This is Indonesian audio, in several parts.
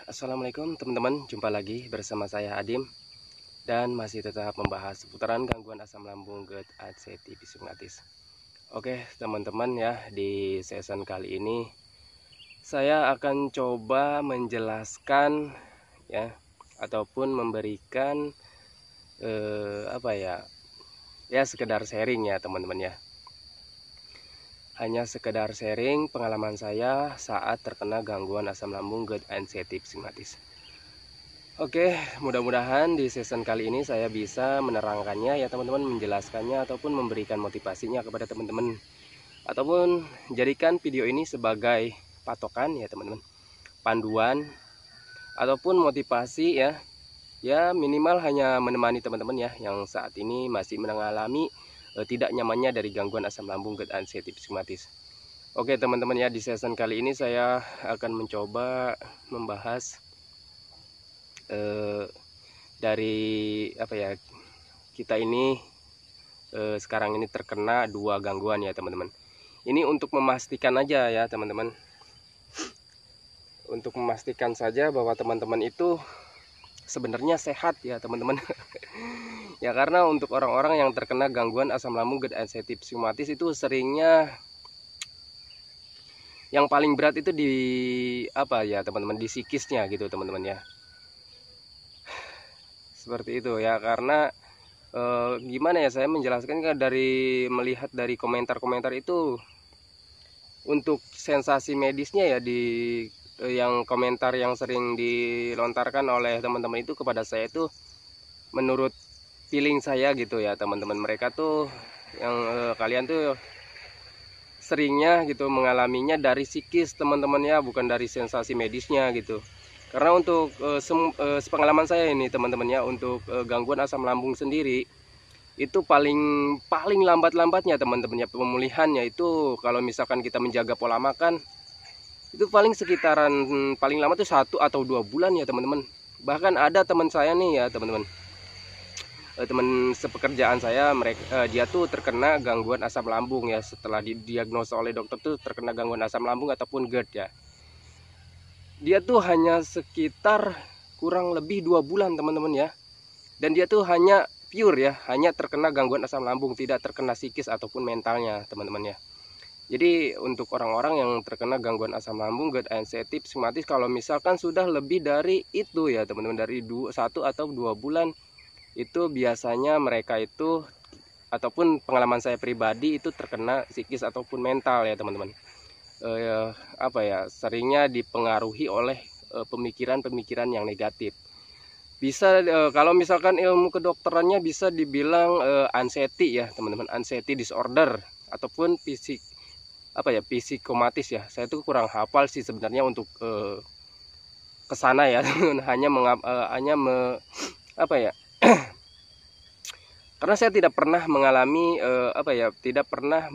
Assalamualaikum teman-teman, jumpa lagi bersama saya Adim dan masih tetap membahas seputaran gangguan asam lambung GERD ACT Pisumgatis. Oke teman-teman ya, di season kali ini saya akan coba menjelaskan ya ataupun memberikan sekedar sharing ya teman-teman ya. Hanya sekedar sharing pengalaman saya saat terkena gangguan asam lambung GERD ACT Pisumgatis. Oke, mudah-mudahan di season kali ini saya bisa menerangkannya ya teman-teman, menjelaskannya ataupun memberikan motivasinya kepada teman-teman, ataupun jadikan video ini sebagai patokan ya teman-teman, panduan ataupun motivasi ya minimal hanya menemani teman-teman ya yang saat ini masih mengalami tidak nyamannya dari gangguan asam lambung GERD ACT Pisumgatis. Oke teman-teman ya, di season kali ini saya akan mencoba membahas dari kita ini sekarang ini terkena dua gangguan ya teman-teman. Ini untuk memastikan aja ya teman-teman, untuk memastikan saja bahwa teman-teman itu sebenarnya sehat ya teman-teman. Ya karena untuk orang-orang yang terkena gangguan asam lambung GERD ACT Pisumgatis itu seringnya yang paling berat itu di teman-teman, di psikisnya gitu teman-teman ya. Seperti itu ya, karena gimana ya saya menjelaskan dari melihat dari komentar-komentar itu, untuk sensasi medisnya ya di yang komentar yang sering dilontarkan oleh teman-teman itu kepada saya itu, menurut feeling saya gitu ya teman-teman, mereka tuh yang kalian tuh seringnya gitu mengalaminya dari psikis teman-teman ya, bukan dari sensasi medisnya gitu. Karena untuk sepengalaman saya ini teman-teman ya, untuk gangguan asam lambung sendiri itu paling lambatnya teman-teman ya pemulihannya itu, kalau misalkan kita menjaga pola makan itu paling sekitaran paling lama tuh 1 atau 2 bulan ya teman-teman. Bahkan ada teman saya nih ya teman-teman, teman sepekerjaan saya, dia tuh terkena gangguan asam lambung ya, setelah didiagnosa oleh dokter tuh terkena gangguan asam lambung ataupun GERD ya. Dia tuh hanya sekitar kurang lebih 2 bulan teman-teman ya, dan dia tuh hanya pure ya, hanya terkena gangguan asam lambung, tidak terkena psikis ataupun mentalnya teman-teman ya. Jadi untuk orang-orang yang terkena gangguan asam lambung GERD ACT Pisumgatis, kalau misalkan sudah lebih dari itu ya teman-teman, dari 1 atau 2 bulan, itu biasanya mereka itu, ataupun pengalaman saya pribadi itu, terkena psikis ataupun mental ya teman-teman. Seringnya dipengaruhi oleh pemikiran-pemikiran yang negatif. Bisa kalau misalkan ilmu kedokterannya bisa dibilang anxiety ya teman-teman, anxiety disorder ataupun psikomatis ya. Saya tuh kurang hafal sih sebenarnya untuk kesana ya karena saya tidak pernah mengalami tidak pernah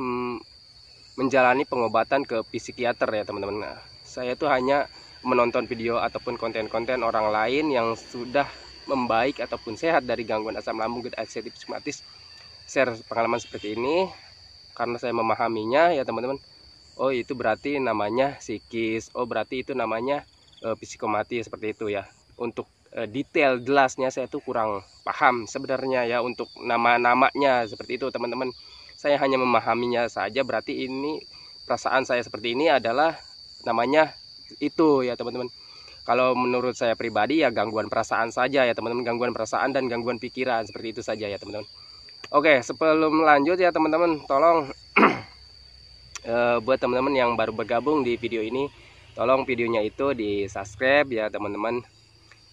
menjalani pengobatan ke psikiater ya teman-teman. Nah, saya tuh hanya menonton video ataupun konten-konten orang lain yang sudah membaik ataupun sehat dari gangguan asam lambung GERD ACT Pisumgatis, share pengalaman seperti ini. Karena saya memahaminya ya teman-teman, oh itu berarti namanya psikis, oh berarti itu namanya psikomatis, seperti itu ya. Untuk detail jelasnya saya tuh kurang paham sebenarnya ya, untuk nama-namanya seperti itu teman-teman. Saya hanya memahaminya saja, berarti ini perasaan saya seperti ini adalah namanya itu ya teman-teman. Kalau menurut saya pribadi ya gangguan perasaan saja ya teman-teman, gangguan perasaan dan gangguan pikiran, seperti itu saja ya teman-teman. Oke, sebelum lanjut ya teman-teman, tolong buat teman-teman yang baru bergabung di video ini, tolong videonya itu di subscribe ya teman-teman,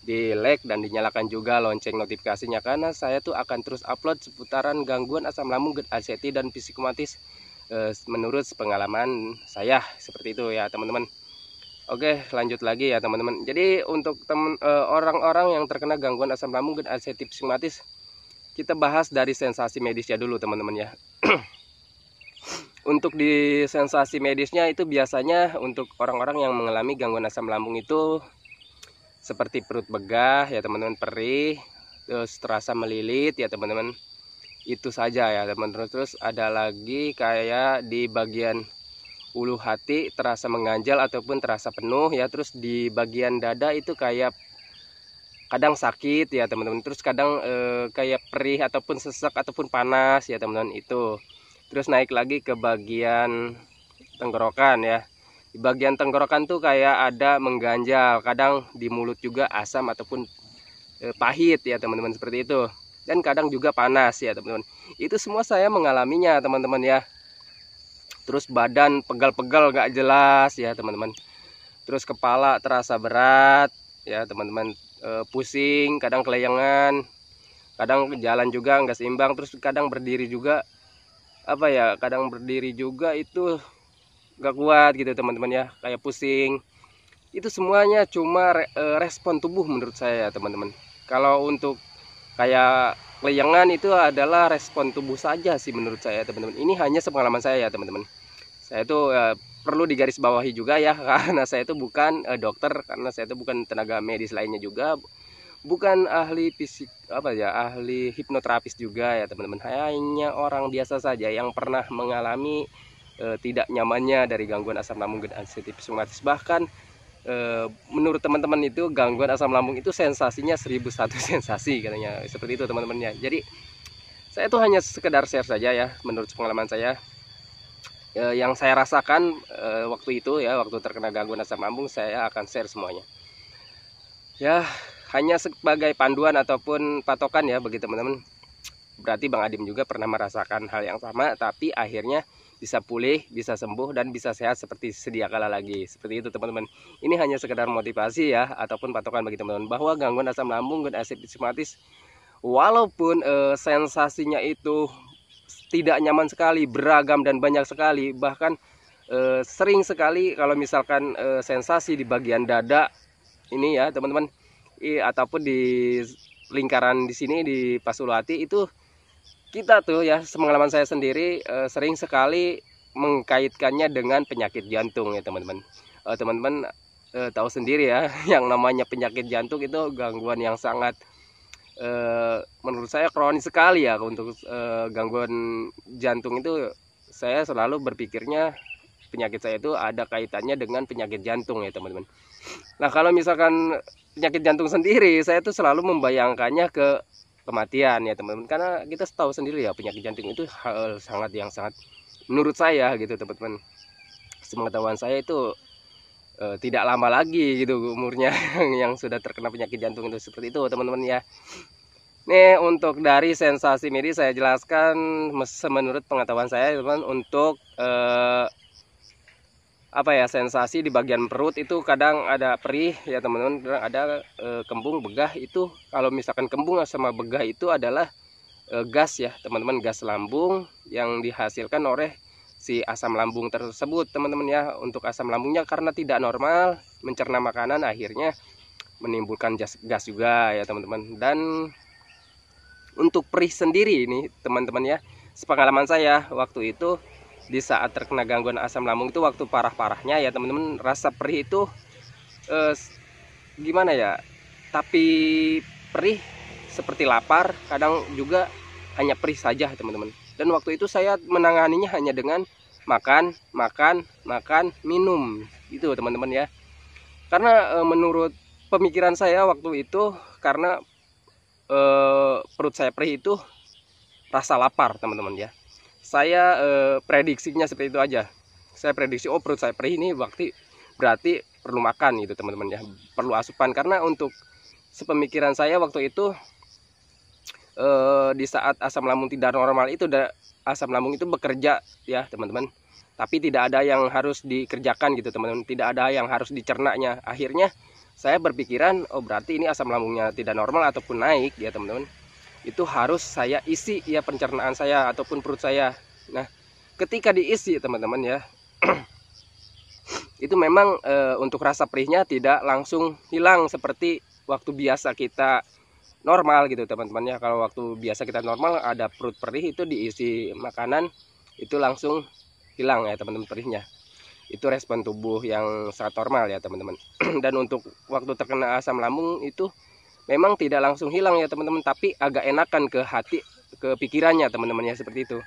di like dan dinyalakan juga lonceng notifikasinya, karena saya tuh akan terus upload seputaran gangguan asam lambung GERD ACT dan psikomatis menurut pengalaman saya, seperti itu ya teman-teman. Oke, lanjut lagi ya teman-teman. Jadi untuk orang-orang yang terkena gangguan asam lambung GERD ACT Pisumgatis, kita bahas dari sensasi medisnya dulu teman-teman ya. Untuk di sensasi medisnya itu biasanya untuk orang-orang yang mengalami gangguan asam lambung itu seperti perut begah ya teman-teman, perih, terus terasa melilit ya teman-teman. Itu saja ya teman-teman. Terus ada lagi kayak di bagian ulu hati terasa mengganjal ataupun terasa penuh ya. Terus di bagian dada itu kayak kadang sakit ya teman-teman. Terus kadang kayak perih ataupun sesak ataupun panas ya teman-teman itu. Terus naik lagi ke bagian tenggorokan ya. Di bagian tenggorokan tuh kayak ada mengganjal, kadang di mulut juga asam ataupun pahit ya teman-teman, seperti itu. Dan kadang juga panas ya teman-teman. Itu semua saya mengalaminya teman-teman ya. Terus badan pegal-pegal gak jelas ya teman-teman. Terus kepala terasa berat ya teman-teman, pusing, kadang kelayangan, kadang jalan juga nggak seimbang. Terus kadang berdiri juga apa ya, kadang berdiri juga itu nggak kuat gitu teman-teman ya, kayak pusing. Itu semuanya cuma respon tubuh menurut saya teman-teman. Kalau untuk kayak kelayangan itu adalah respon tubuh saja sih menurut saya teman-teman. Ini hanya sepengalaman saya ya teman-teman. Saya itu perlu digarisbawahi juga ya, karena saya itu bukan dokter, karena saya itu bukan tenaga medis lainnya juga, bukan ahli fisik apa ya, ahli hipnoterapis juga ya teman-teman. Hanya orang biasa saja yang pernah mengalami tidak nyamannya dari gangguan asam lambung dan sensitif psikosomatis. Bahkan menurut teman-teman itu gangguan asam lambung itu sensasinya 1001 sensasi katanya, seperti itu teman-teman ya. Jadi saya itu hanya sekedar share saja ya, menurut pengalaman saya yang saya rasakan waktu itu ya, waktu terkena gangguan asam lambung. Saya akan share semuanya ya, hanya sebagai panduan ataupun patokan ya bagi teman-teman. Berarti Bang Adim juga pernah merasakan hal yang sama, tapi akhirnya bisa pulih, bisa sembuh, dan bisa sehat seperti sedia kala lagi. Seperti itu teman-teman. Ini hanya sekedar motivasi ya, ataupun patokan bagi teman-teman bahwa gangguan asam lambung dan asam psikosomatis, walaupun sensasinya itu tidak nyaman sekali, beragam dan banyak sekali, bahkan sering sekali kalau misalkan sensasi di bagian dada ini ya teman-teman, ataupun di lingkaran di sini di pasulati itu, kita tuh ya, pengalaman saya sendiri sering sekali mengkaitkannya dengan penyakit jantung ya teman-teman. Teman-teman tahu sendiri ya, yang namanya penyakit jantung itu gangguan yang sangat menurut saya kronis sekali ya. Untuk gangguan jantung itu, saya selalu berpikirnya penyakit saya itu ada kaitannya dengan penyakit jantung ya teman-teman. Nah kalau misalkan penyakit jantung sendiri, saya tuh selalu membayangkannya ke kematian ya teman-teman, karena kita tahu sendiri ya, penyakit jantung itu hal sangat menurut saya gitu teman-teman, sepengetahuan saya itu tidak lama lagi gitu umurnya yang sudah terkena penyakit jantung itu, seperti itu teman-teman ya. Nih untuk dari sensasi medis saya jelaskan menurut pengetahuan saya teman-teman. Untuk apa ya, sensasi di bagian perut itu kadang ada perih ya teman-teman, ada kembung, begah. Itu kalau misalkan kembung sama begah itu adalah gas ya teman-teman, gas lambung yang dihasilkan oleh si asam lambung tersebut teman-teman ya. Untuk asam lambungnya karena tidak normal mencerna makanan, akhirnya menimbulkan gas juga ya teman-teman. Dan untuk perih sendiri ini teman-teman ya, sepengalaman saya waktu itu di saat terkena gangguan asam lambung itu, waktu parah-parahnya ya teman-teman, rasa perih itu gimana ya, tapi perih seperti lapar, kadang juga hanya perih saja teman-teman. Dan waktu itu saya menanganinya hanya dengan makan, minum gitu teman-teman ya. Karena menurut pemikiran saya waktu itu, karena perut saya perih itu rasa lapar teman-teman ya. Saya prediksinya seperti itu aja. Saya prediksi, oh perut saya perih ini berarti perlu makan gitu teman-teman ya, perlu asupan. Karena untuk sepemikiran saya waktu itu, di saat asam lambung tidak normal itu, asam lambung itu bekerja ya teman-teman, tapi tidak ada yang harus dikerjakan gitu teman-teman, tidak ada yang harus dicernanya. Akhirnya saya berpikiran, oh berarti ini asam lambungnya tidak normal ataupun naik ya teman-teman, itu harus saya isi ya pencernaan saya ataupun perut saya. Nah ketika diisi teman-teman ya itu memang untuk rasa perihnya tidak langsung hilang seperti waktu biasa kita normal gitu teman-teman ya. Kalau waktu biasa kita normal ada perut perih, itu diisi makanan itu langsung hilang ya teman-teman perihnya. Itu respon tubuh yang sangat normal ya teman-teman. Dan untuk waktu terkena asam lambung itu memang tidak langsung hilang ya teman-teman, tapi agak enakan ke hati, ke pikirannya teman-teman ya, seperti itu.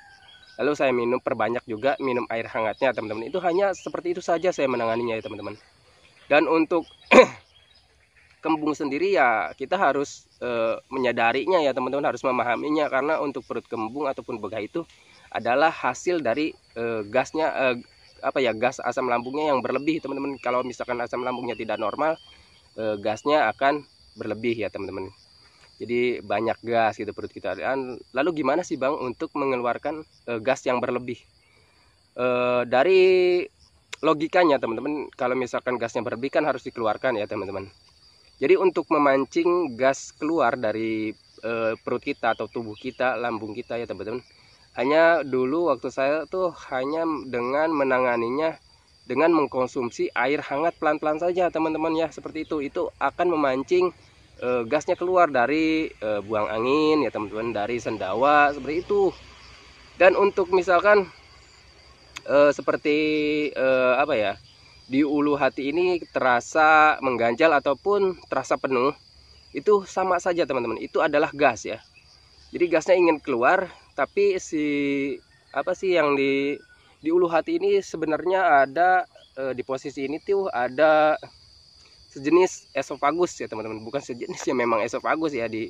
Lalu saya perbanyak juga minum air hangatnya teman-teman. Itu hanya seperti itu saja saya menanganinya ya teman-teman. Dan untuk kembung sendiri ya kita harus menyadarinya ya teman-teman, harus memahaminya, karena untuk perut kembung ataupun begah itu adalah hasil dari gasnya gas asam lambungnya yang berlebih teman-teman. Kalau misalkan asam lambungnya tidak normal, gasnya akan berlebih ya teman-teman. Jadi banyak gas gitu perut kita. Dan lalu gimana sih Bang untuk mengeluarkan gas yang berlebih? Dari logikanya teman-teman, kalau misalkan gasnya berlebih kan harus dikeluarkan ya teman-teman. Jadi untuk memancing gas keluar dari perut kita atau tubuh kita, lambung kita ya teman-teman, hanya dulu waktu saya tuh hanya dengan menanganinya dengan mengkonsumsi air hangat pelan-pelan saja teman-teman ya, seperti itu akan memancing gasnya keluar dari buang angin ya teman-teman, dari sendawa seperti itu. Dan untuk misalkan seperti di ulu hati ini terasa mengganjal ataupun terasa penuh, itu sama saja teman-teman, itu adalah gas ya. Jadi gasnya ingin keluar, tapi yang di ulu hati ini sebenarnya ada di posisi ini tuh ada sejenis esofagus ya teman-teman, bukan sejenis ya, memang esofagus ya. Di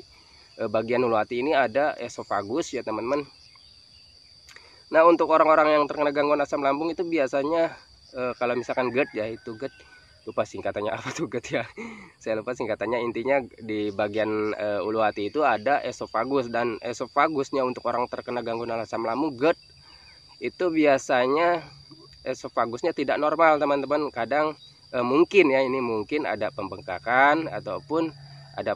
bagian ulu hati ini ada esofagus ya teman-teman. Nah untuk orang-orang yang terkena gangguan asam lambung itu biasanya kalau misalkan GERD ya, itu GERD, lupa singkatannya apa tuh GERD ya, saya lupa singkatannya. Intinya di bagian ulu hati itu ada esofagus, dan esofagusnya untuk orang terkena gangguan asam lambung GERD itu biasanya esofagusnya tidak normal teman-teman. Kadang mungkin ada pembengkakan ataupun ada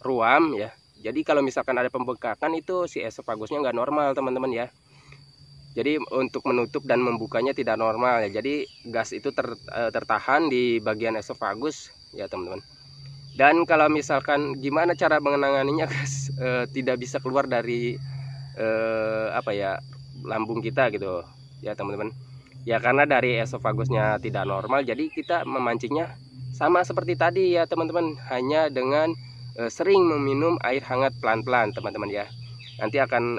ruam ya. Jadi kalau misalkan ada pembengkakan itu si esofagusnya nggak normal teman-teman ya. Jadi untuk menutup dan membukanya tidak normal ya. Jadi gas itu tertahan di bagian esofagus ya teman-teman. Dan kalau misalkan gimana cara mengenanganinya gas tidak bisa keluar dari lambung kita gitu ya teman-teman. Ya karena dari esofagusnya tidak normal, jadi kita memancingnya sama seperti tadi ya teman-teman, hanya dengan sering meminum air hangat pelan-pelan teman-teman ya. Nanti akan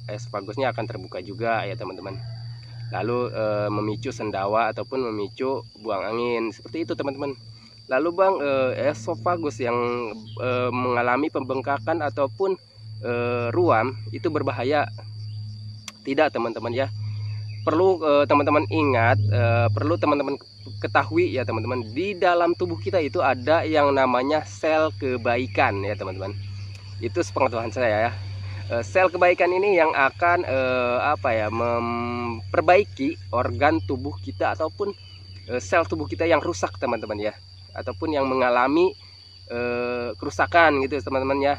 esofagusnya akan terbuka juga ya teman-teman. Lalu memicu sendawa ataupun memicu buang angin seperti itu teman-teman. Lalu Bang, esofagus yang mengalami pembengkakan ataupun ruam itu berbahaya? Tidak teman-teman ya. Perlu teman-teman ingat, perlu teman-teman ketahui ya teman-teman, di dalam tubuh kita itu ada yang namanya sel kebaikan ya teman-teman. Itu sepengetahuan saya ya. Sel kebaikan ini yang akan memperbaiki organ tubuh kita ataupun sel tubuh kita yang rusak teman-teman ya, ataupun yang mengalami kerusakan gitu teman-teman ya.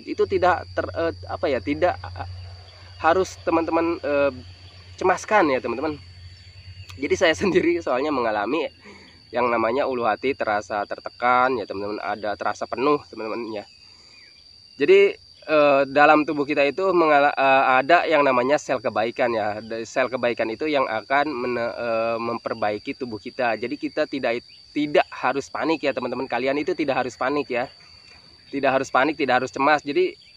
Itu tidak tidak harus teman-teman cemaskan ya teman-teman. Jadi saya sendiri soalnya mengalami yang namanya ulu hati terasa tertekan ya teman-teman, ada terasa penuh teman-teman ya. Jadi dalam tubuh kita itu ada yang namanya sel kebaikan ya. Sel kebaikan itu yang akan memperbaiki tubuh kita. Jadi kita tidak harus panik ya teman-teman. Kalian itu tidak harus panik ya. Tidak harus panik, tidak harus cemas. Jadi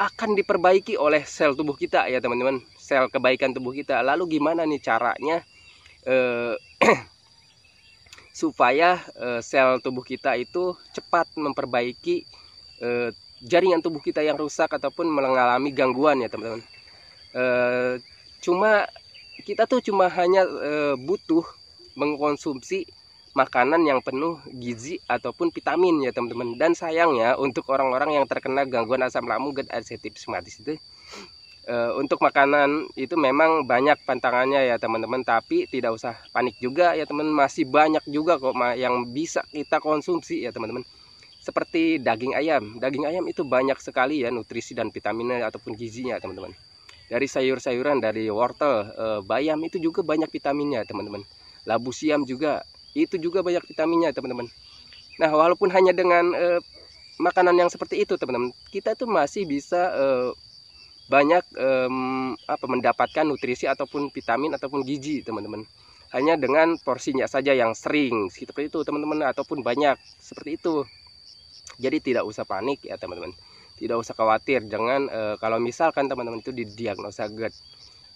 akan diperbaiki oleh sel tubuh kita ya teman-teman, sel kebaikan tubuh kita. Lalu gimana nih caranya supaya sel tubuh kita itu cepat memperbaiki jaringan tubuh kita yang rusak ataupun mengalami gangguan ya teman-teman. Kita cuma hanya butuh mengkonsumsi makanan yang penuh gizi ataupun vitamin ya teman-teman. Dan sayangnya untuk orang-orang yang terkena gangguan asam lambung GERD ulceratif itu untuk makanan itu memang banyak pantangannya ya teman-teman, tapi tidak usah panik juga ya teman, masih banyak juga kok yang bisa kita konsumsi ya teman-teman. Seperti daging ayam itu banyak sekali ya nutrisi dan vitaminnya ataupun gizinya teman-teman. Dari sayur-sayuran, dari wortel, bayam itu juga banyak vitaminnya teman-teman. Labu siam juga itu juga banyak vitaminnya teman-teman. Nah walaupun hanya dengan makanan yang seperti itu teman-teman, kita tuh masih bisa banyak mendapatkan nutrisi ataupun vitamin ataupun gizi teman-teman, hanya dengan porsinya saja yang sering seperti itu teman-teman, ataupun banyak seperti itu. Jadi tidak usah panik ya teman-teman, tidak usah khawatir dengan kalau misalkan teman-teman itu didiagnosa GERD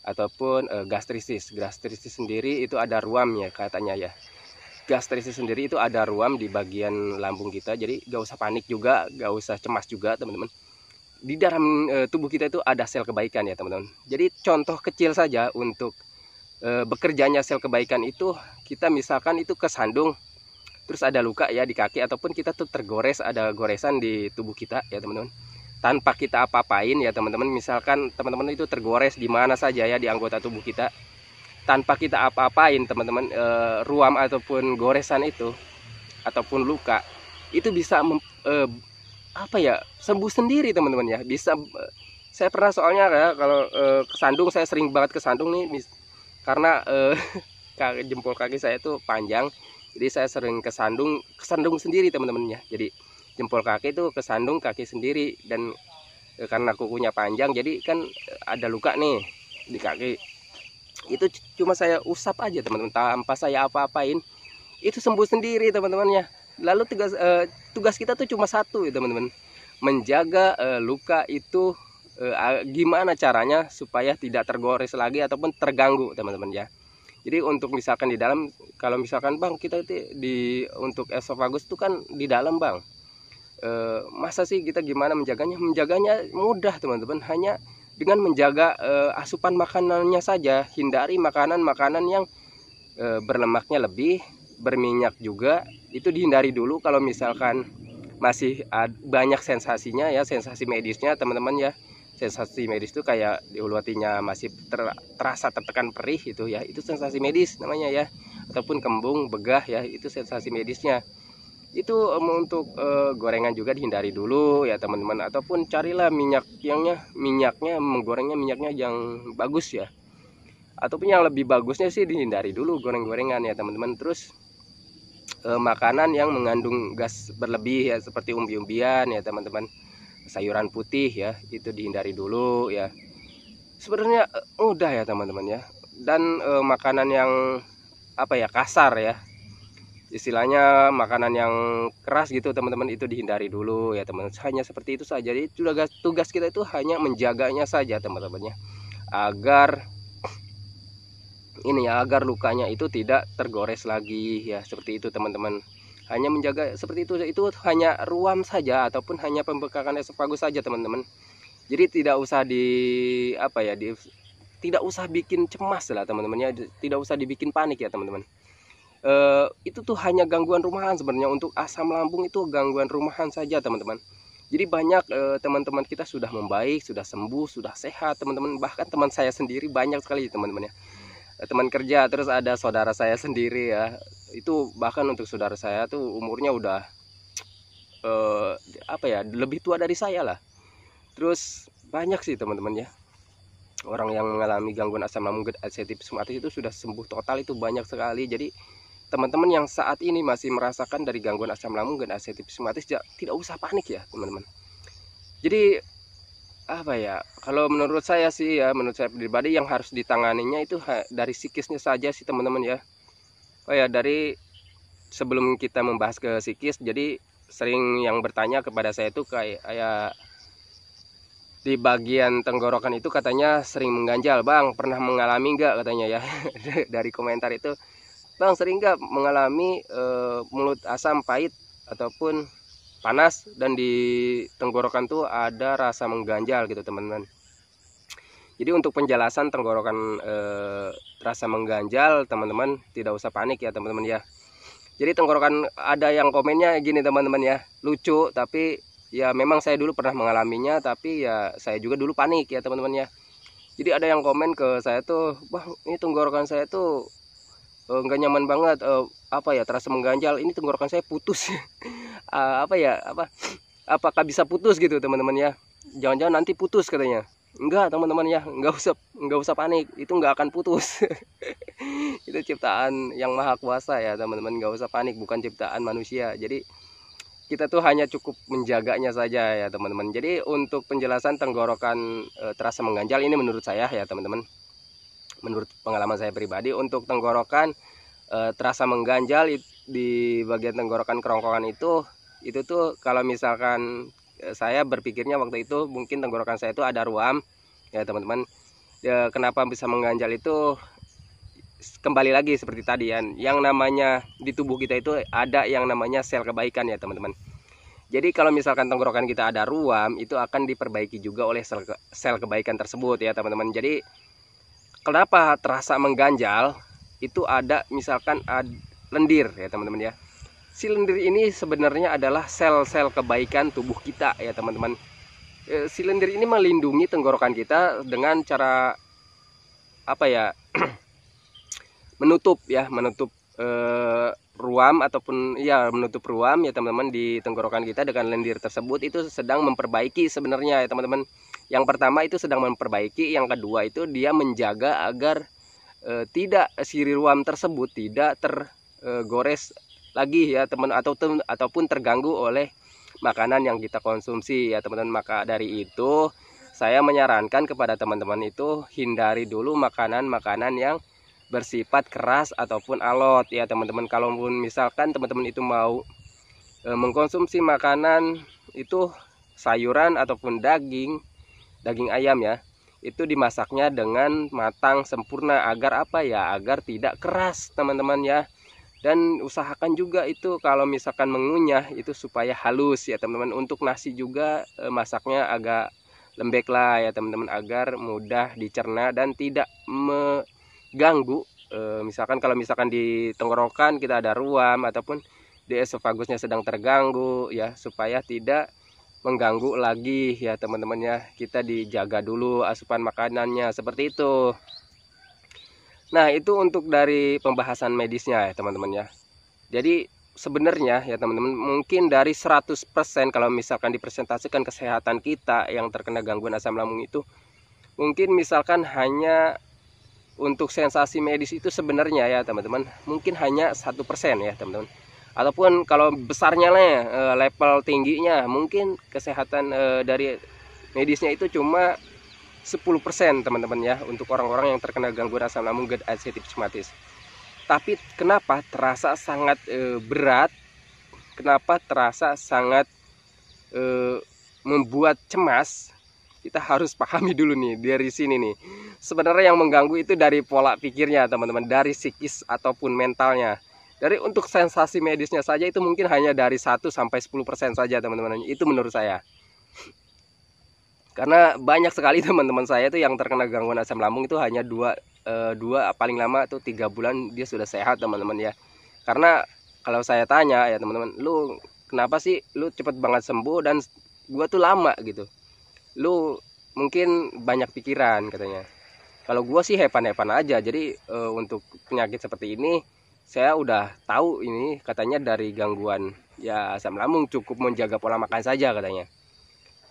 ataupun gastritis. Gastritis sendiri itu ada ruam ya katanya ya. Gastritis sendiri itu ada ruam di bagian lambung kita, jadi gak usah panik juga, gak usah cemas juga teman-teman. Di dalam tubuh kita itu ada sel kebaikan ya teman-teman. Jadi contoh kecil saja untuk bekerjanya sel kebaikan itu, kita misalkan itu kesandung, terus ada luka ya di kaki, ataupun kita tuh tergores, ada goresan di tubuh kita ya teman-teman. Tanpa kita apa-apain ya teman-teman, misalkan teman-teman itu tergores di mana saja ya di anggota tubuh kita, tanpa kita apa-apain teman-teman, ruam ataupun goresan itu ataupun luka itu bisa apa ya, sembuh sendiri teman-teman ya. Bisa, saya pernah soalnya ya kalau kesandung, saya sering banget kesandung nih karena jempol kaki saya tuh panjang, jadi saya sering kesandung sendiri teman-teman ya. Jadi jempol kaki itu kesandung kaki sendiri, dan karena kukunya panjang jadi kan ada luka nih di kaki. Itu cuma saya usap aja teman-teman, tanpa saya apa-apain, itu sembuh sendiri teman-teman ya. Lalu tugas kita tuh cuma satu ya teman-teman, menjaga luka itu gimana caranya supaya tidak tergores lagi ataupun terganggu teman-teman ya. Jadi untuk misalkan di dalam, kalau misalkan bang kita untuk esofagus itu kan di dalam bang, masa sih kita gimana menjaganya? Menjaganya mudah teman-teman, hanya dengan menjaga asupan makanannya saja. Hindari makanan-makanan yang berlemaknya lebih, berminyak juga, itu dihindari dulu. Kalau misalkan masih banyak sensasinya ya, sensasi medisnya teman-teman ya. Sensasi medis itu kayak di ulu hatinya masih terasa tertekan perih itu ya, itu sensasi medis namanya ya. Ataupun kembung, begah ya, itu sensasi medisnya. Itu untuk gorengan juga dihindari dulu ya teman-teman, ataupun carilah minyaknya menggorengnya minyaknya yang bagus ya, ataupun yang lebih bagusnya sih dihindari dulu goreng-gorengan ya teman-teman. Terus makanan yang mengandung gas berlebih ya, seperti umbi-umbian ya teman-teman, sayuran putih ya, itu dihindari dulu ya. Sebenarnya mudah ya teman-teman ya. Dan makanan yang apa ya, kasar ya, istilahnya makanan yang keras gitu teman-teman, itu dihindari dulu ya teman-teman. Hanya seperti itu saja. Jadi tugas kita itu hanya menjaganya saja teman-teman ya, agar ini ya, agar lukanya itu tidak tergores lagi ya, seperti itu teman-teman. Hanya menjaga seperti itu hanya ruam saja ataupun hanya pembekakan esofagus saja teman-teman. Jadi tidak usah tidak usah bikin cemas lah teman-teman ya, tidak usah dibikin panik ya teman-teman. Itu tuh hanya gangguan rumahan sebenarnya. Untuk asam lambung itu gangguan rumahan saja teman-teman. Jadi banyak teman-teman kita sudah membaik, sudah sembuh, sudah sehat teman-teman. Bahkan teman saya sendiri banyak sekali teman-teman ya, teman kerja, terus ada saudara saya sendiri ya, itu bahkan untuk saudara saya tuh umurnya udah lebih tua dari saya lah. Terus banyak sih teman-teman ya, orang yang mengalami gangguan asam lambung GERD ulcerative rheumatis itu sudah sembuh total, itu banyak sekali. Jadi teman-teman yang saat ini masih merasakan dari gangguan asam lambung GERD ulcerative rheumatis, tidak usah panik ya teman-teman. Jadi apa ya, kalau menurut saya sih ya, menurut saya pribadi, yang harus ditanganinya itu dari psikisnya saja sih teman-teman ya. Oh ya, dari sebelum kita membahas ke psikis, jadi sering yang bertanya kepada saya itu kayak di bagian tenggorokan itu katanya sering mengganjal bang, pernah mengalami enggak katanya ya. Dari komentar itu, bang sering nggak mengalami mulut asam, pahit ataupun panas, dan di tenggorokan tuh ada rasa mengganjal gitu teman-teman. Jadi untuk penjelasan tenggorokan rasa mengganjal teman-teman, tidak usah panik ya teman-teman ya. Jadi tenggorokan, ada yang komennya gini teman-teman ya, lucu, tapi ya memang saya dulu pernah mengalaminya, tapi ya saya juga dulu panik ya teman-teman ya. Jadi ada yang komen ke saya tuh, bang ini tenggorokan saya tuh nggak nyaman banget, terasa mengganjal, ini tenggorokan saya putus. Apakah bisa putus gitu teman-teman ya, jangan-jangan nanti putus katanya. Enggak teman-teman ya, nggak usah panik, itu nggak akan putus. Itu ciptaan yang maha kuasa ya teman-teman, nggak usah panik, bukan ciptaan manusia. Jadi kita tuh hanya cukup menjaganya saja ya teman-teman. Jadi untuk penjelasan tenggorokan terasa mengganjal ini menurut saya ya teman-teman, menurut pengalaman saya pribadi, untuk tenggorokan terasa mengganjal di bagian tenggorokan kerongkongan itu tuh kalau misalkan saya berpikirnya waktu itu mungkin tenggorokan saya itu ada ruam ya teman-teman. Ya, kenapa bisa mengganjal itu kembali lagi seperti tadi ya, yang namanya di tubuh kita itu ada yang namanya sel kebaikan ya teman-teman. Jadi kalau misalkan tenggorokan kita ada ruam, itu akan diperbaiki juga oleh sel kebaikan tersebut ya teman-teman. Jadi kenapa terasa mengganjal, itu ada misalkan lendir ya teman-teman ya. Si lendir ini sebenarnya adalah sel-sel kebaikan tubuh kita ya teman-teman. Si lendir ini melindungi tenggorokan kita dengan cara apa ya, menutup ruam ataupun ya menutup ruam ya teman-teman di tenggorokan kita dengan lendir tersebut. Itu sedang memperbaiki sebenarnya ya teman-teman. Yang pertama itu sedang memperbaiki, yang kedua itu dia menjaga agar tidak si ruam tersebut tidak tergores lagi ya teman, ataupun terganggu oleh makanan yang kita konsumsi ya teman-teman. Maka dari itu saya menyarankan kepada teman-teman itu hindari dulu makanan-makanan yang bersifat keras ataupun alot ya teman-teman. Kalaupun misalkan teman-teman itu mau mengkonsumsi makanan itu sayuran ataupun daging ayam ya, itu dimasaknya dengan matang sempurna agar apa ya, agar tidak keras teman-teman ya. Dan usahakan juga itu kalau misalkan mengunyah itu supaya halus ya teman-teman. Untuk nasi juga masaknya agak lembek lah ya teman-teman, agar mudah dicerna dan tidak mengganggu. Misalkan kalau misalkan di tenggorokan kita ada ruam ataupun di esofagusnya sedang terganggu ya, supaya tidak mengganggu lagi ya teman-teman ya. Kita dijaga dulu asupan makanannya seperti itu. Nah, itu untuk dari pembahasan medisnya ya teman-teman ya. Jadi sebenarnya ya teman-teman, mungkin dari 100% kalau misalkan dipresentasikan kesehatan kita yang terkena gangguan asam lambung itu, mungkin misalkan hanya untuk sensasi medis itu sebenarnya ya teman-teman, mungkin hanya 1% ya teman-teman. Ataupun kalau besarnya lah level tingginya, mungkin kesehatan dari medisnya itu cuma 10% teman-teman ya, untuk orang-orang yang terkena gangguan asam lambung GERD tipes. Tapi kenapa terasa sangat berat, kenapa terasa sangat membuat cemas? Kita harus pahami dulu nih dari sini nih. Sebenarnya yang mengganggu itu dari pola pikirnya teman-teman, dari psikis ataupun mentalnya. Dari untuk sensasi medisnya saja itu mungkin hanya dari 1-10% saja teman-teman. Itu menurut saya. Karena banyak sekali teman-teman saya itu yang terkena gangguan asam lambung itu hanya 2 paling lama tuh 3 bulan dia sudah sehat teman-teman ya. Karena kalau saya tanya ya teman-teman, lu kenapa sih lu cepet banget sembuh dan gua tuh lama gitu? Lu mungkin banyak pikiran katanya. Kalau gua sih hepan-hepan aja. Jadi untuk penyakit seperti ini saya udah tahu ini katanya dari gangguan ya asam lambung, cukup menjaga pola makan saja katanya.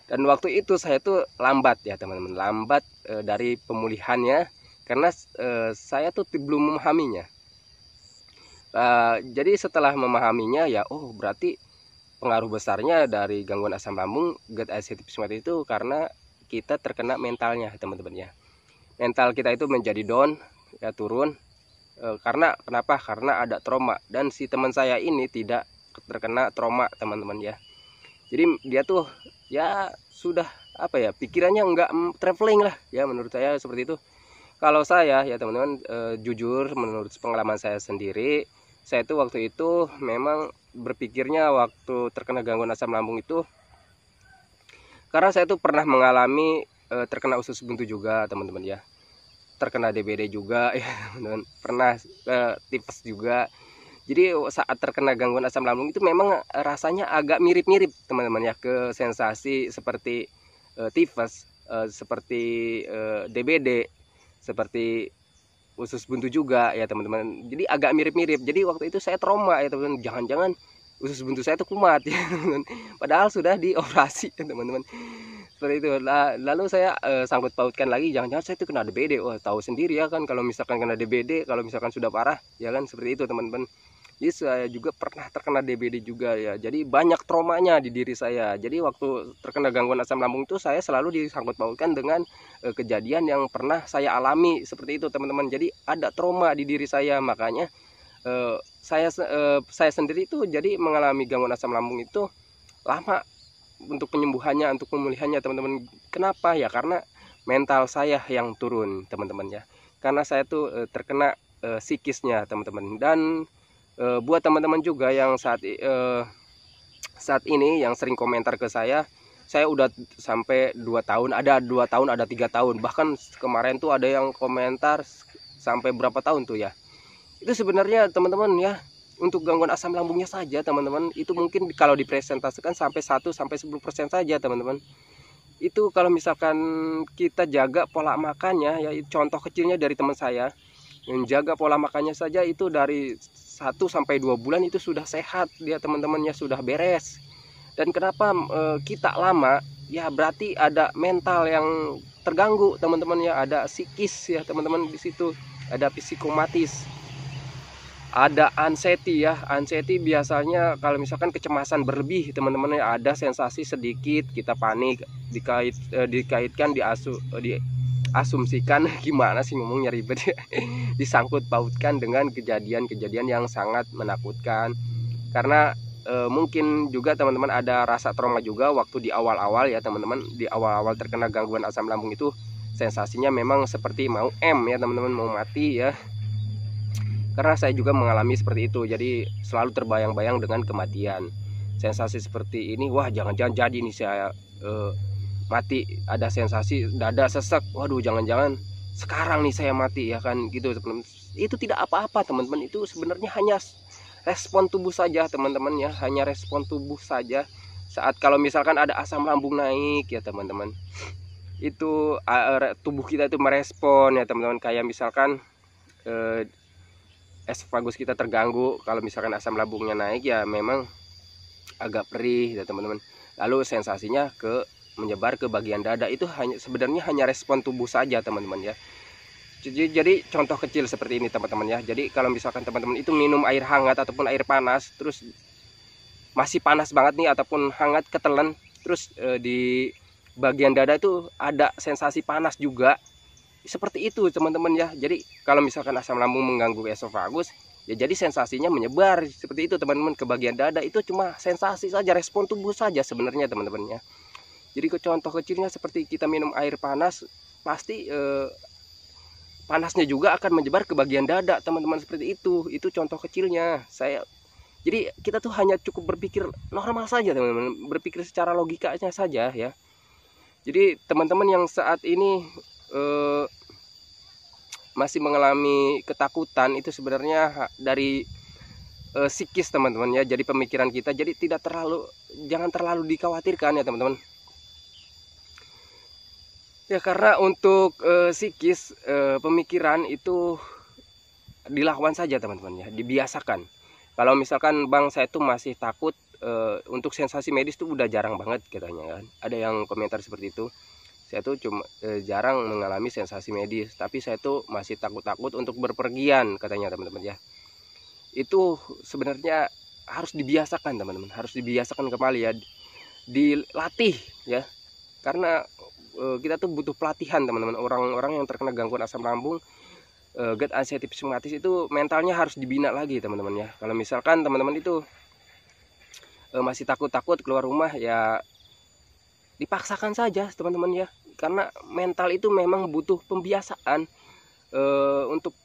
Dan waktu itu saya tuh lambat ya teman-teman, lambat dari pemulihannya karena saya tuh belum memahaminya. Jadi setelah memahaminya ya, oh berarti pengaruh besarnya dari gangguan asam lambung GERD itu karena kita terkena mentalnya teman-teman ya. Mental kita itu menjadi down ya, turun. Karena kenapa? Karena ada trauma, dan si teman saya ini tidak terkena trauma teman-teman ya. Jadi dia tuh ya sudah apa ya, pikirannya enggak traveling lah ya, menurut saya seperti itu. Kalau saya ya teman-teman, jujur menurut pengalaman saya sendiri, saya tuh waktu itu memang berpikirnya waktu terkena gangguan asam lambung itu karena saya tuh pernah mengalami terkena usus buntu juga teman-teman ya, terkena DBD juga ya teman-teman, pernah tipes juga. Jadi saat terkena gangguan asam lambung itu memang rasanya agak mirip-mirip teman-teman ya, ke sensasi seperti tifus, seperti DBD, seperti usus buntu juga ya teman-teman. Jadi agak mirip-mirip. Jadi waktu itu saya trauma ya teman-teman, jangan-jangan usus buntu saya itu kumat ya teman-teman. Padahal sudah dioperasi ya teman-teman. Seperti itu. Lalu saya sangkut pautkan lagi, jangan-jangan saya itu kena DBD. Wah, tahu sendiri ya kan kalau misalkan kena DBD, kalau misalkan sudah parah ya kan, seperti itu teman-teman. Jadi saya juga pernah terkena DBD juga ya. Jadi banyak traumanya di diri saya. Jadi waktu terkena gangguan asam lambung itu saya selalu disangkut pautkan dengan kejadian yang pernah saya alami seperti itu teman-teman. Jadi ada trauma di diri saya, makanya saya sendiri itu jadi mengalami gangguan asam lambung itu lama untuk penyembuhannya, untuk pemulihannya teman-teman. Kenapa ya? Karena mental saya yang turun teman-teman ya. Karena saya tuh terkena psikisnya teman-teman. Dan buat teman-teman juga yang saat ini yang sering komentar ke saya udah sampai 2 tahun, ada 2 tahun, ada 3 tahun, bahkan kemarin tuh ada yang komentar sampai berapa tahun tuh ya. Itu sebenarnya teman-teman ya, untuk gangguan asam lambungnya saja teman-teman, itu mungkin kalau dipresentasikan sampai 1-10% saja teman-teman. Itu kalau misalkan kita jaga pola makannya ya, contoh kecilnya dari teman saya, menjaga pola makannya saja itu dari 1-2 bulan itu sudah sehat dia teman-teman ya, sudah beres. Dan kenapa kita lama ya, berarti ada mental yang terganggu teman-teman ya, ada psikis ya teman-teman, di situ ada psikomatis, ada anxiety ya. Anxiety biasanya kalau misalkan kecemasan berlebih teman-teman ya, ada sensasi sedikit kita panik, dikaitkan diasumsikan gimana sih ngomongnya ribet ya, disangkut pautkan dengan kejadian-kejadian yang sangat menakutkan. Karena mungkin juga teman-teman ada rasa trauma juga waktu di awal-awal ya teman-teman, di awal-awal terkena gangguan asam lambung itu sensasinya memang seperti mau ya teman-teman, mau mati ya. Karena saya juga mengalami seperti itu, jadi selalu terbayang-bayang dengan kematian. Sensasi seperti ini, wah jangan-jangan jadi nih saya mati, ada sensasi dada sesek, waduh jangan-jangan sekarang nih saya mati ya kan gitu teman-teman. Itu tidak apa-apa teman-teman, itu sebenarnya hanya respon tubuh saja teman-teman ya, hanya respon tubuh saja saat kalau misalkan ada asam lambung naik ya teman-teman. Itu tubuh kita itu merespon ya teman-teman, kayak misalkan esophagus kita terganggu, kalau misalkan asam lambungnya naik ya memang agak perih ya teman-teman. Lalu sensasinya menyebar ke bagian dada, itu sebenarnya hanya respon tubuh saja teman-teman ya. Jadi contoh kecil seperti ini teman-teman ya. Jadi kalau misalkan teman-teman itu minum air hangat ataupun air panas, terus masih panas banget nih ataupun hangat ketelan, terus di bagian dada itu ada sensasi panas juga, seperti itu teman-teman ya. Jadi kalau misalkan asam lambung mengganggu esophagus ya, jadi sensasinya menyebar seperti itu teman-teman ke bagian dada. Itu cuma sensasi saja, respon tubuh saja sebenarnya teman-teman ya. Jadi contoh kecilnya seperti kita minum air panas, pasti panasnya juga akan menyebar ke bagian dada teman-teman, seperti itu. Itu contoh kecilnya jadi kita tuh hanya cukup berpikir normal saja teman-teman, berpikir secara logikanya saja ya. Jadi teman-teman yang saat ini masih mengalami ketakutan, itu sebenarnya dari psikis teman-teman ya, jadi pemikiran kita. Jadi jangan terlalu dikhawatirkan ya teman-teman ya. Karena untuk psikis, pemikiran itu dilawan saja teman-teman ya, dibiasakan. Kalau misalkan bang saya tuh masih takut untuk sensasi medis tuh udah jarang banget katanya kan, ada yang komentar seperti itu. Saya tuh cuma jarang mengalami sensasi medis, tapi saya tuh masih takut-takut untuk berpergian katanya teman-teman ya. Itu sebenarnya harus dibiasakan teman-teman, harus dibiasakan kembali ya, dilatih ya. Karena kita tuh butuh pelatihan teman-teman. Orang-orang yang terkena gangguan asam lambung, GERD, anxiety, psikomatis, itu mentalnya harus dibina lagi teman-teman ya. Kalau misalkan teman-teman itu masih takut-takut keluar rumah ya, dipaksakan saja teman-teman ya. Karena mental itu memang butuh pembiasaan. Untuk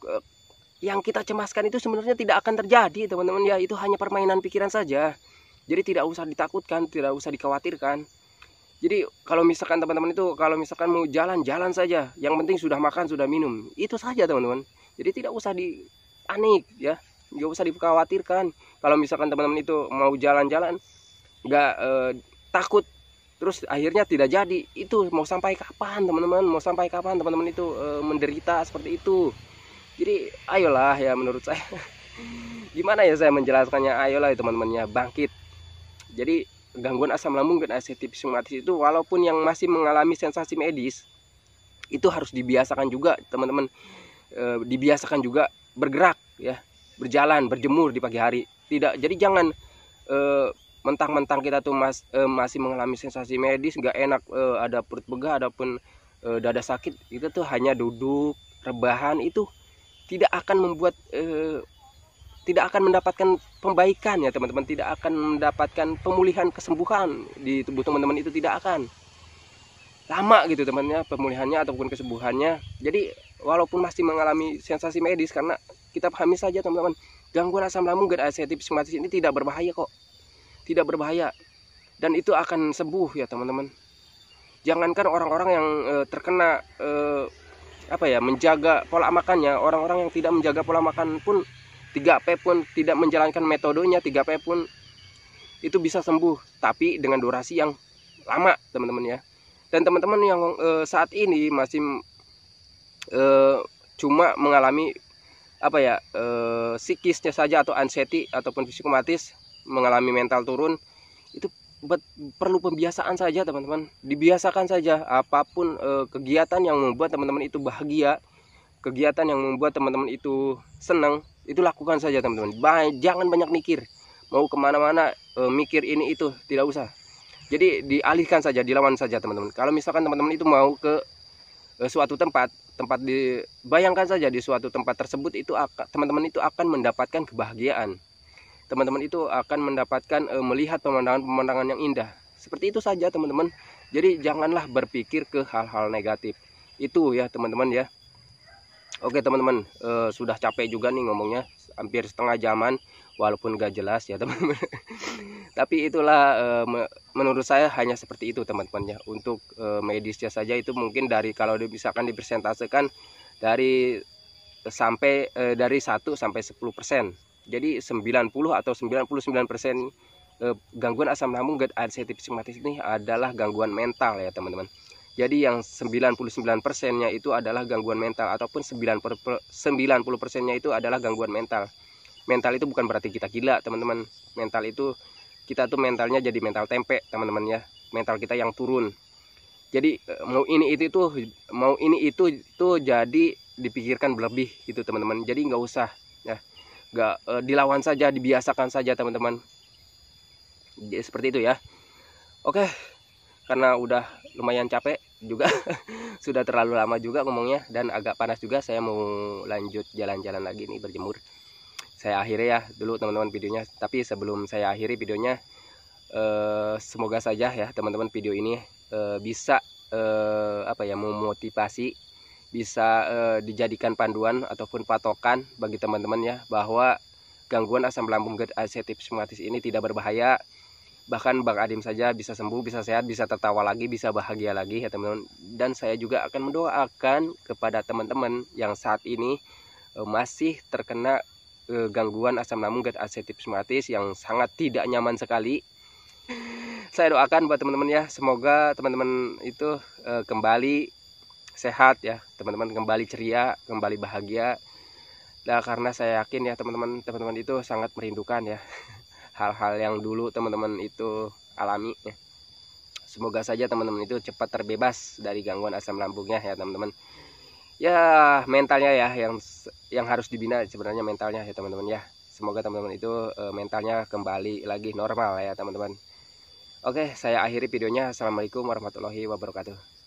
yang kita cemaskan itu sebenarnya tidak akan terjadi teman-teman ya, itu hanya permainan pikiran saja. Jadi tidak usah ditakutkan, tidak usah dikhawatirkan. Jadi kalau misalkan teman-teman itu kalau misalkan mau jalan-jalan saja, yang penting sudah makan, sudah minum, itu saja teman-teman. Jadi tidak usah panik ya, nggak usah dikhawatirkan. Kalau misalkan teman-teman itu mau jalan-jalan nggak takut, terus akhirnya tidak jadi, itu mau sampai kapan teman-teman, mau sampai kapan teman-teman itu menderita seperti itu. Jadi ayolah ya, menurut saya gimana ya saya menjelaskannya, ayolah ya teman-teman ya, bangkit. Jadi gangguan asam lambung dan anxiety psikomatis itu walaupun yang masih mengalami sensasi medis, itu harus dibiasakan juga teman-teman. Dibiasakan juga bergerak ya, berjalan, berjemur di pagi hari. Jadi jangan mentang-mentang kita tuh masih mengalami sensasi medis, nggak enak, ada perut begah ataupun dada sakit, kita tuh hanya duduk rebahan, itu tidak akan membuat tidak akan mendapatkan pembaikan ya teman-teman, tidak akan mendapatkan pemulihan kesembuhan di tubuh teman-teman, itu tidak akan lama gitu temannya pemulihannya ataupun kesembuhannya. Jadi walaupun masih mengalami sensasi medis, karena kita pahami saja teman-teman, gangguan asam lambung GERD psikomatis ini tidak berbahaya kok, tidak berbahaya, dan itu akan sembuh ya teman-teman. Jangankan orang-orang yang terkena menjaga pola makannya, orang-orang yang tidak menjaga pola makan pun, 3P pun tidak menjalankan metodenya 3P pun itu bisa sembuh, tapi dengan durasi yang lama teman-teman ya. Dan teman-teman yang saat ini masih cuma mengalami psikisnya saja atau anxiety ataupun psikomatis, mengalami mental turun, itu perlu pembiasaan saja teman-teman. Dibiasakan saja apapun kegiatan yang membuat teman-teman itu bahagia, kegiatan yang membuat teman-teman itu senang, itu lakukan saja teman-teman. Jangan banyak mikir, mau kemana-mana mikir ini itu, tidak usah. Jadi dialihkan saja, dilawan saja teman-teman. Kalau misalkan teman-teman itu mau ke suatu tempat dibayangkan saja di suatu tempat tersebut, itu teman-teman itu akan mendapatkan kebahagiaan. Teman-teman itu akan mendapatkan melihat pemandangan-pemandangan yang indah. Seperti itu saja teman-teman. Jadi janganlah berpikir ke hal-hal negatif. Itu ya teman-teman ya. Oke teman-teman, sudah capek juga nih ngomongnya, hampir setengah jaman, walaupun gak jelas ya teman-teman. Tapi itulah menurut saya hanya seperti itu teman-teman ya. Untuk medisnya saja itu mungkin dari, kalau misalkan dipresentasekan dari 1 sampai 10%. Jadi 90 atau 99% gangguan asam lambung GERD psikomatis ini adalah gangguan mental ya teman-teman. Jadi yang 99%-nya itu adalah gangguan mental, ataupun 90%-nya itu adalah gangguan mental. Mental itu bukan berarti kita gila teman-teman. Mental itu, kita tuh mentalnya jadi mental tempe teman-teman ya. Mental kita yang turun. Jadi mau ini itu jadi dipikirkan berlebih gitu teman-teman. Jadi nggak usah ya, nggak dilawan saja, dibiasakan saja teman-teman. Jadi seperti itu ya. Oke, karena udah lumayan capek juga sudah terlalu lama juga ngomongnya, dan agak panas juga, saya mau lanjut jalan-jalan lagi nih, berjemur. Saya akhiri ya dulu teman-teman videonya. Tapi sebelum saya akhiri videonya, semoga saja ya teman-teman video ini bisa memotivasi, bisa dijadikan panduan ataupun patokan bagi teman-teman ya, bahwa gangguan asam lambung GERD psikomatis ini tidak berbahaya. Bahkan Bang Adim saja bisa sembuh, bisa sehat, bisa tertawa lagi, bisa bahagia lagi ya teman-teman. Dan saya juga akan mendoakan kepada teman-teman yang saat ini masih terkena gangguan asam lambung GERD psikomatis yang sangat tidak nyaman sekali. Saya doakan buat teman-teman ya, semoga teman-teman itu kembali sehat ya teman-teman, kembali ceria, kembali bahagia. Nah, karena saya yakin ya teman-teman itu sangat merindukan ya hal-hal yang dulu teman-teman itu alami ya. Semoga saja teman-teman itu cepat terbebas dari gangguan asam lambungnya ya teman-teman. Ya mentalnya ya yang harus dibina sebenarnya, mentalnya ya teman-teman ya. Semoga teman-teman itu mentalnya kembali lagi normal ya teman-teman. Oke, saya akhiri videonya. Assalamualaikum warahmatullahi wabarakatuh.